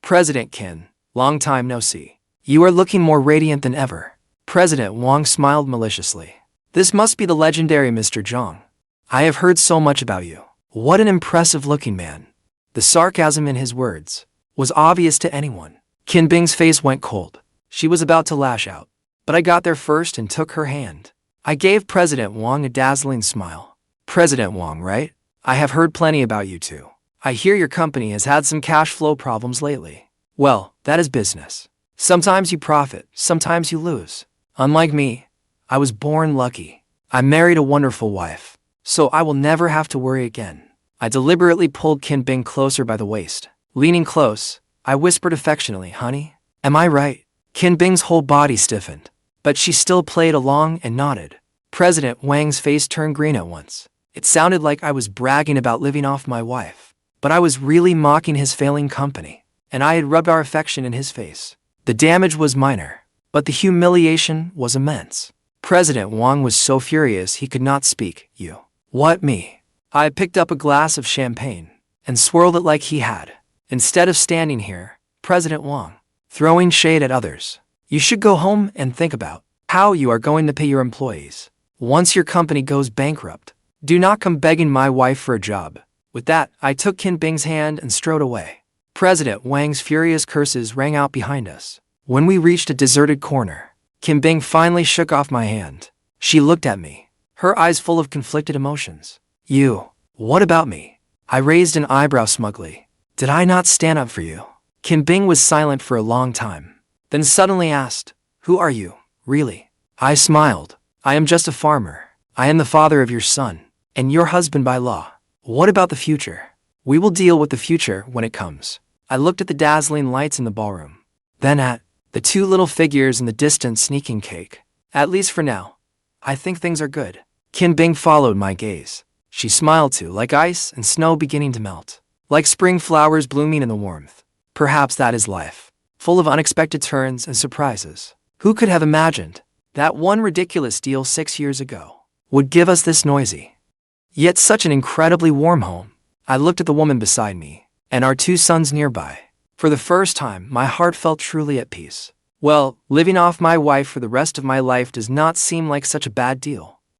President Qin, long time no see. You are looking more radiant than ever. President Wang smiled maliciously. This must be the legendary Mr. Jiang. I have heard so much about you. What an impressive-looking man. The sarcasm in his words was obvious to anyone. Qin Bing's face went cold. She was about to lash out, but I got there first and took her hand. I gave President Wang a dazzling smile. President Wang, right? I have heard plenty about you two. I hear your company has had some cash flow problems lately. Well, that is business. Sometimes you profit, sometimes you lose. Unlike me, I was born lucky. I married a wonderful wife, so I will never have to worry again. I deliberately pulled Qin Bing closer by the waist. Leaning close, I whispered affectionately, "Honey, am I right?" Qin Bing's whole body stiffened, but she still played along and nodded. President Wang's face turned green at once. It sounded like I was bragging about living off my wife, but I was really mocking his failing company, and I had rubbed our affection in his face. The damage was minor, but the humiliation was immense. President Wang was so furious he could not speak. "You." "What, me?" I picked up a glass of champagne and swirled it like he had. Instead of standing here, President Wang, throwing shade at others, you should go home and think about how you are going to pay your employees. Once your company goes bankrupt, do not come begging my wife for a job. With that, I took Qin Bing's hand and strode away. President Wang's furious curses rang out behind us. When we reached a deserted corner, Qin Bing finally shook off my hand. She looked at me, her eyes full of conflicted emotions. "You, what about me?" I raised an eyebrow smugly. "Did I not stand up for you?" Qin Bing was silent for a long time, then suddenly asked, "Who are you, really?" I smiled. "I am just a farmer. I am the father of your son, and your husband by law. What about the future?" "We will deal with the future when it comes." I looked at the dazzling lights in the ballroom, then at the two little figures in the distant sneaking cake. "At least for now, I think things are good." Qin Bing followed my gaze. She smiled too, like ice and snow beginning to melt, like spring flowers blooming in the warmth. Perhaps that is life, full of unexpected turns and surprises. Who could have imagined that one ridiculous deal 6 years ago would give us this noisy, yet such an incredibly warm home? I looked at the woman beside me, and our 2 sons nearby. For the first time, my heart felt truly at peace. Well, living off my wife for the rest of my life does not seem like such a bad deal.